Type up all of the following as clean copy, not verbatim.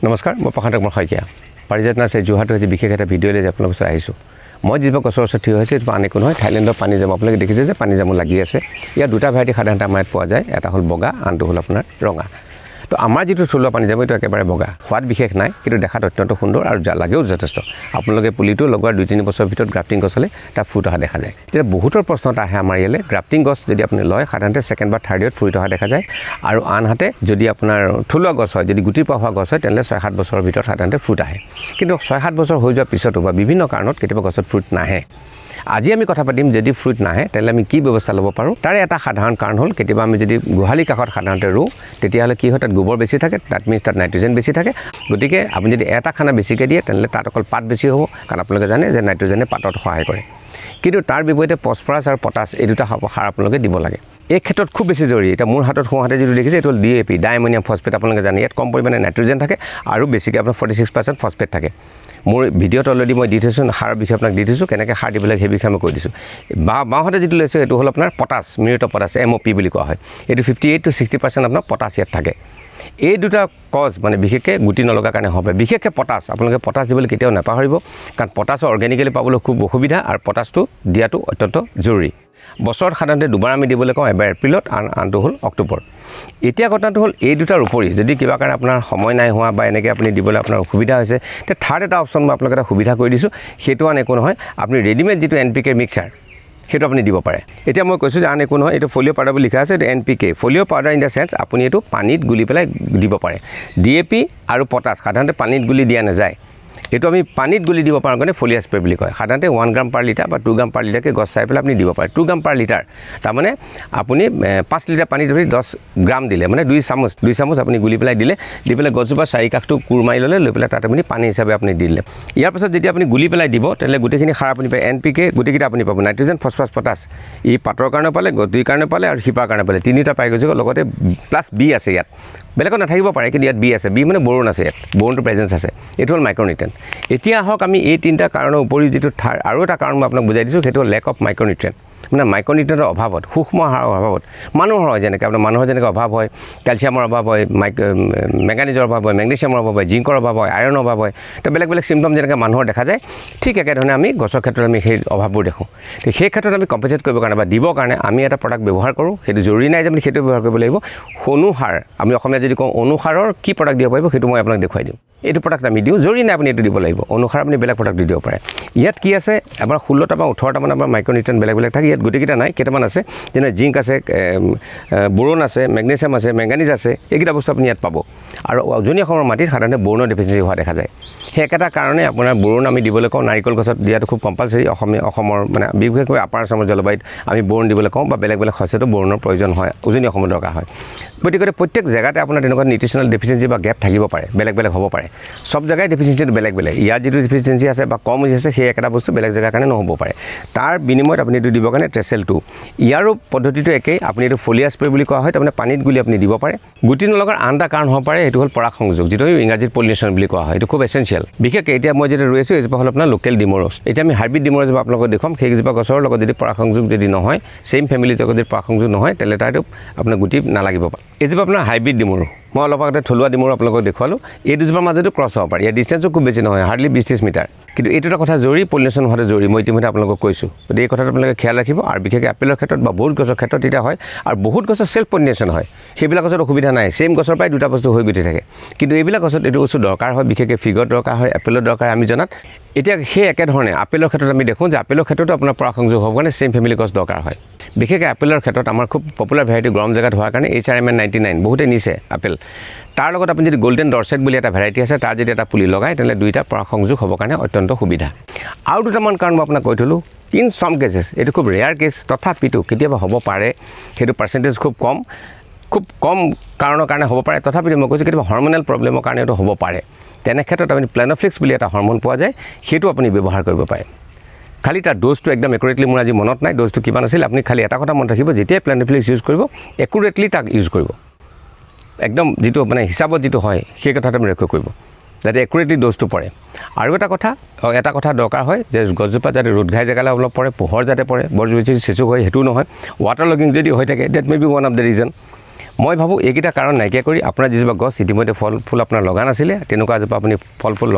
নমস্কাৰ মই প্ৰশান্ত কুমাৰ শইকীয়া পাৰিজাত নাৰ্চাৰী যোৰহাট হৈছে বিশেষ এটা ভিডিঅ' লৈ আপোনালোকৰ ওচৰত আহিছোঁ মই যিবা গছৰ ওচৰত থিয় হৈছে এইটো আন একো নহয় থাইলেণ্ডৰ পানী জামু আপোনালোকে দেখিছে যে পানী জামু লাগি আছে ইয়াৰ দুটা ভেৰাইটি সাধাৰণতে আমাৰ ইয়াত পোৱা যায় এটা হ'ল বগা আনটো হ'ল আপোনাৰ ৰঙা তো আমাৰ যিটো থলুৱা পানী জামু এইটো একেবাৰে বগা সোৱাদ বিশেষ নাই কিন্তু দেখাত অত্যন্ত সুন্দৰ আৰু লাগেও যথেষ্ট আপোনালোকে পুলিটো লগোৱাৰ 2-3 বছৰৰ ভিতৰত গ্ৰাফটিং গছ হ'লে তাৰ ফুট অহা দেখা যায় তেতিয়া বহুতৰ প্ৰশ্ন এটা আহে আমাৰ ইয়ালৈ গ্ৰাফটিং গছ যদি আপুনি লয় সাধাৰণতে ছেকেণ্ড বা থাৰ্ড ইয়াৰত ফুট অহা দেখা যায় আৰু আনহাতে যদি আপোনাৰ থলুৱা গছ হয় যদি গুটি পোৱা হোৱা গছ হয় তেন্তে 6-7 বছৰৰ ভিতৰত সাধাৰণতে ফুট আহে কিন্তু 6-7 বছৰ হৈ যোৱাৰ পিছতো বা বিভিন্ন কাৰণত কেতিয়াবা গছত ফুট নাহে আজি আমি কথা পাতিম যদি ফ্ৰুট নাহে তেলে আমি কি ব্যৱস্থা ল'ব পাৰোঁ তাৰে এটা সাধাৰণ কাৰণ হ'ল কেতিয়াবা আমি যদি গোহালি কাষত সাধাৰণতে ৰুওঁ তেতিয়াহ'লে কি হয় তাত গোবৰ বেছি থাকে তাত মিনছ তাত নাইট্ৰজেন বেছি থাকে গতিকে আপুনি যদি এটা খানা বেছিকৈ দিয়ে তেন্তে তাত অকল পাত বেছি হ'ব কাৰণ আপোনালোকে জানে যে নাইট্ৰজেনে পাতত সহায় কৰে কিন্তু তাৰ বিপৰীতে ফছফৰাছ আৰু পটাছ এই দুটা সাৰ আপোনালোকে দিব লাগে এই ক্ষেত্ৰত খুব বেছি জৰুৰী এটা মোৰ হাতত সোঁহাতে যিটো দেখিছে এইটো হ'ল DAP ডাইএমনিয়াম ফছফেট আপোনালোকে জানে ইয়াত কম পৰিমাণে নাইট্ৰজেন থাকে আৰু বেছিকৈ আপোনাৰ 46% ফছফেট থাকে মোৰ ভিডিঅ'ত অলৰেডি মই দি থৈছোঁ সাৰৰ বিষয়ে আপোনাক দি থৈছোঁ কেনেকৈ সাৰ দিব লাগে সেই বিষয়ে মই কৈ দিছোঁ বাওঁহাতে যিটো লৈছোঁ এইটো হ'ল আপোনাৰ potash muriate of potash MOP বুলি কোৱা হয় এইটো 58 to 60% আপোনাৰ পটাছ ইয়াত থাকে এই দুটা কজ মানে বিশেষকৈ গুটি নলগাৰ কাৰণে হ'ব বিশেষকৈ পটাছ আপোনালোকে পটাছ দিবলৈ কেতিয়াও নাপাহৰিব কাৰণ পটাছ অৰ্গেনিকেলি পাবলৈ খুব অসুবিধা আৰু পটাছটো দিয়াটো অত্যন্ত জৰুৰী বছৰত সাধাৰণতে দুবাৰ আমি দিবলৈ কওঁ এবাৰ এপ্ৰিলত আনটো হ'ল অক্টোবৰ এতিয়া কথাটো হ'ল এই দুটাৰ উপৰি যদি কিবা কাৰণে আপোনাৰ সময় নাই হোৱা বা এনেকৈ আপুনি দিবলৈ আপোনাৰ অসুবিধা হৈছে তেতিয়া থাৰ্ড এটা অপশ্যন মই আপোনালোকে এটা সুবিধা কৰি দিছোঁ সেইটো আন একো নহয় আপুনি ৰেডিমেড যিটো NPK মিক্সাৰ সেইটো আপুনি দিব পাৰে এতিয়া মই কৈছোঁ যে আন একো নহয় এইটো ফলিঅ' পাউডাৰ বুলি লিখা আছে এইটো NPK foliar' powder in the চেন্স আপুনি এইটো পানীত গুলি পেলাই দিব পাৰে DAP আৰু পটাছ সাধাৰণতে পানীত গুলি দিয়া নাযায় এইটো আমি পানীত গুলি দিব পাৰোঁ কাৰণে ফলিয়াৰ স্প্ৰে বুলি কয় সাধাৰণতে 1 গ্ৰাম পাৰ লিটাৰ বা 2 গ্ৰাম পাৰ লিটাৰকৈ গছ চাই পেলাই আপুনি দিব পাৰে 2 গ্ৰাম পাৰ লিটাৰ তাৰমানে আপুনি 5 লিটাৰ পানীত ধৰি 10 গ্ৰাম দিলে মানে 2 চামুচ আপুনি গুলি পেলাই দিলে দি পেলাই গছজোপা চাৰি কাষটো কোৰ মাৰি ল'লে লৈ পেলাই তাত আপুনি পানী হিচাপে আপুনি দি দিলে ইয়াৰ পাছত যেতিয়া আপুনি গুলি পেলাই দিব তেতিয়াহ'লে গোটেইখিনি সাৰ আপুনি পায় NPK গোটেইকেইটা আপুনি পাব নাইট্ৰজেন ফছফৰাছ পটাছ ই পাতৰ কাৰণে পালে গতিৰ কাৰণে পালে আৰু শিপাৰ কাৰণে পালে তিনিটা পাই গৈছে লগতে প্লাছ B আছে ইয়াত বেলেগত নাথাকিব পাৰে কিন্তু ইয়াত B আছে B মানে বৰণ আছে ইয়াত বৰণটো প্ৰেজেঞ্চ আছে এইটো হ'ল মাইক্ৰনিউট্ৰিয়েণ্ট এতিয়া আহক আমি এই তিনিটা কাৰণৰ উপৰি যিটো আৰু এটা কাৰণ মই আপোনাক বুজাই দিছোঁ সেইটো হ'ল লেক অফ মাইক্ৰনিউট্ৰিয়েণ্ট মানে মাইক্ৰনিউট্ৰিয়েণ্টৰ অভাৱত সূক্ষ্ম সাৰৰ অভাৱত মানুহৰ হয় যেনেকৈ আপোনাৰ মানুহৰ যেনেকৈ অভাৱ হয় কেলছিয়ামৰ অভাৱ হয় মেংগানিজৰ অভাৱ হয় মেগনেছিয়ামৰ অভাৱ হয় জিংকৰ অভাৱ হয় আইৰণৰ অভাৱ হয় তো বেলেগ বেলেগ চিম্পটম যেনেকৈ মানুহৰ দেখা যায় ঠিক একেধৰণে আমি গছৰ ক্ষেত্ৰত আমি সেই অভাৱবোৰ দেখোঁ তো সেই ক্ষেত্ৰত আমি কম্পেনচেট কৰিবৰ কাৰণে বা দিবৰ কাৰণে আমি এটা প্ৰডাক্ট ব্যৱহাৰ কৰোঁ সেইটো জৰুৰী নাই যে আমি সেইটো ব্যৱহাৰ কৰিব লাগিব অনুসাৰ আমি অসমীয়া যদি কওঁ অনুসাৰৰ কি প্ৰডাক্ট দিব পাৰিব সেইটো মই আপোনাক দেখুৱাই দিওঁ এইটো প্ৰডাক্ট আমি দিওঁ জৰুৰী নাই আপুনি এইটো দিব লাগিব অনুসাৰ আপুনি বেলেগ প্ৰডাক্ট দি দিব পাৰে ইয়াত কি আছে আপোনাৰ 16টা বা 18টামান আমাৰ মাইক্ৰনিউট্ৰিয়েণ্ট বেলেগ বেলেগ থাকে ইয়াত গোটেইকেইটা নাই কেইটামান আছে যেনে জিংক আছে বৰণ আছে মেগনেছিয়াম আছে মেংগানিজ আছে এইকেইটা বস্তু আপুনি ইয়াত পাব আৰু উজনি অসমৰ মাটিত সাধাৰণতে বৰণৰ ডেফিচিয়েঞ্চি হোৱা দেখা যায় সেই একেটা কাৰণে আপোনাৰ বৰণ আমি দিবলৈ কওঁ নাৰিকল গছত দিয়াটো খুব কম্পালচৰি অসমৰ মানে বিশেষকৈ আপাৰ আছামৰ জলবায়ুত আমি বৰণ দিবলৈ কওঁ বা বেলেগ বেলেগ শস্যতো বৰণৰ প্ৰয়োজন হয় উজনি অসমত দৰকাৰ হয় গতিকে প্ৰত্যেক জেগাতে আপোনাৰ তেনেকুৱা নিউট্ৰিচনেল ডেফিচিয়েঞ্চি বা গেপ থাকিব পাৰে বেলেগ বেলেগ হ'ব পাৰে সব জেগাই ডেফিচিয়েঞ্চিটো বেলেগ বেলেগ ইয়াত যিটো ডেফিচিয়েঞ্চি আছে বা কম হৈছে সেই একেটা বস্তু বেলেগ জেগাৰ কাৰণে নহ'ব পাৰে তাৰ বিনিময়ত আপুনি এইটো দিবৰ কাৰণে ট্ৰেচেল 2 ইয়াৰো পদ্ধতিটো একেই আপুনি এইটো ফলিয়াৰ স্প্ৰে বুলি কোৱা হয় তাৰমানে পানীত গুলি আপুনি দিব পাৰে গুটি নলগাৰ আন এটা কাৰণ হ'ব পাৰে এইটো হ'ল পৰাগ সংযোগ যিটো ইংৰাজীত পলিনেশ্যন বুলি কোৱা হয় এইটো খুব এচেঞ্চিয়েল বিশেষকৈ এতিয়া মই যেতিয়া ৰৈ আছোঁ এইজোপা হ'ল আপোনাৰ লোকেল ডিমৰছ এতিয়া আমি হাইব্ৰিড ডিমৰছ আপোনালোকক দেখুৱাম সেইজোপা গছৰ লগত যদি পৰাগ সংযোগ যদি নহয় ছেইম ফেমিলিৰ লগত যদি পৰাগ সংযোগ নহয় তেন্তে তাইতো আপোনাৰ গুটি নালাগিব পাৰে এইজোপা আপোনাৰ হাইব্ৰিড ডিমৰু মই অলপ আগতে থলুৱা ডিমৰু আপোনালোকক দেখুৱালোঁ এই দুজোপাৰ মাজতো ক্ৰছ হ'ব পাৰে ইয়াৰ ডিষ্টেঞ্চো খুব বেছি নহয় হাৰ্ডলি 20-30 মিটাৰ কিন্তু এইটো এটা কথা জৰুৰী পলিনেশ্যন হোৱাটো জৰুৰী মই ইতিমধ্যে আপোনালোকক কৈছোঁ গতিকে এই কথাটো আপোনালোকে খেয়াল ৰাখিব আৰু বিশেষকৈ আপেলৰ ক্ষেত্ৰত বা বহুত গছৰ ক্ষেত্ৰত এতিয়া হয় আৰু বহুত গছৰ ছেল্ফ পলিনেশ্যন হয় সেইবিলাক গছত অসুবিধা নাই ছেইম গছৰ পৰাই দুটা বস্তু হৈ গৈ থাকে কিন্তু এইবিলাক গছত এইটো বস্তু দৰকাৰ হয় বিশেষকৈ ফিগত দৰকাৰ হয় এপেলৰ দৰকাৰ আমি জনাত এতিয়া সেই একেধৰণে আপেলৰ ক্ষেত্ৰত আমি দেখোঁ যে আপেলৰ ক্ষেত্ৰতো আপোনাৰ পৰাগ সংযোগ হ'ব কাৰণে ছেইম ফেমিলি গছ দৰকাৰ হয় বিশেষকৈ আপেলৰ ক্ষেত্ৰত আমাৰ খুব পপুলাৰ ভেৰাইটি গৰম জেগাত হোৱাৰ কাৰণে HRMN 99 বহুতে নিছে আপেল তাৰ লগত আপুনি যদি গল্ডেন ডৰচেট বুলি এটা ভেৰাইটি আছে তাৰ যদি এটা পুলি লগায় তেন্তে দুইটা পৰাগ সংযোগ হ'বৰ কাৰণে অত্যন্ত সুবিধা আৰু দুটামান কাৰণ মই আপোনাক কৈ থ'লোঁ ইন চাম কেছেছ এইটো খুব ৰেয়াৰ কেছ তথাপিতো কেতিয়াবা হ'ব পাৰে সেইটো পাৰ্চেণ্টেজ খুব কম কাৰণৰ কাৰণে হ'ব পাৰে তথাপিতো মই কৈছোঁ কেতিয়াবা হৰমনেল প্ৰব্লেমৰ কাৰণে এইটো হ'ব পাৰে তেনে ক্ষেত্ৰত আপুনি প্লেনফ্লিক্স বুলি এটা হৰমন পোৱা যায় সেইটো আপুনি ব্যৱহাৰ কৰিব পাৰে খালি তাৰ ড'জটো একদম একুৰেটলি মোৰ আজি মনত নাই ড'জটো কিমান আছিল আপুনি খালি এটা কথা মনত ৰাখিব যেতিয়াই প্লেনফ্লিক্স ইউজ কৰিব একুৰেটলি তাক ইউজ কৰিব একদম যিটো মানে হিচাপত যিটো হয় সেই কথাটো আমি লক্ষ্য কৰিব যাতে একুৰেটলি ড'জটো পৰে আৰু এটা কথা দৰকাৰ হয় যে গছজোপা যাতে ৰ'দ ঘাই জেগালৈ অলপ পৰে পোহৰ যাতে পৰে বৰ বেছি চেচুক হয় সেইটো নহয় ৱাটাৰ লগিং যদি হৈ থাকে that may be one of the reason মই ভাবোঁ এইকেইটা কাৰণ নাইকিয়া কৰি আপোনাৰ যিজোপা গছ ইতিমধ্যে ফল ফুল আপোনাৰ লগা নাছিলে তেনেকুৱা এজোপা আপুনি ফল ফুল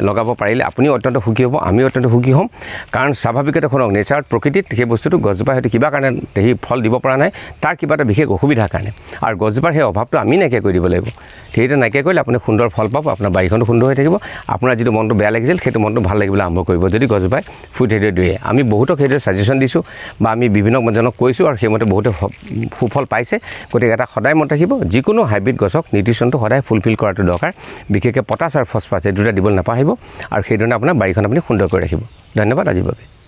লগাব পাৰিলে আপুনিও অত্যন্ত সুখী হ'ব, আমিও অত্যন্ত সুখী হ'ম। কাৰণ স্বাভাৱিকতে শুনক, নেচাৰত প্ৰকৃতিত সেই বস্তুটো গছজোপা হয়তো কিবা কাৰণে সেই ফল দিব পৰা নাই, তাৰ কিবা এটা বিশেষ অসুবিধাৰ কাৰণে, আৰু গছজোপাৰ সেই অভাৱটো আমি নাইকিয়া কৰি দিব লাগিব। সেইটো নাইকিয়া কৰিলে আপুনি সুন্দৰ ফল পাব, আপোনাৰ বাৰীখনো সুন্দৰ হৈ থাকিব, আপোনাৰ যিটো মনটো বেয়া লাগিছিল সেইটো মনটো ভাল লাগিবলৈ আৰম্ভ কৰিব যদি গছজোপাই ফুল সেইদৰে দিয়ে। আমি বহুতক সেইদৰে ছাজেশ্যন দিছোঁ বা আমি বিভিন্ন জনক কৈছোঁ, আৰু সেইমতে বহুতে সুফল পাইছে। গতিকে এটা সদায় মনত ৰাখিব, যিকোনো হাইব্ৰিড গছক নিউট্ৰিশ্যনটো সদায় ফুলফিল কৰাটো দৰকাৰ, বিশেষকৈ পটাছ আৰু ফচফৰাছ এই দুটা দিবলৈ নাপাহৰিব, আৰু সেইধৰণে আপোনাৰ বাৰীখন আপুনি সুন্দৰ কৰি ৰাখিব। ধন্যবাদ আজিৰ বাবে।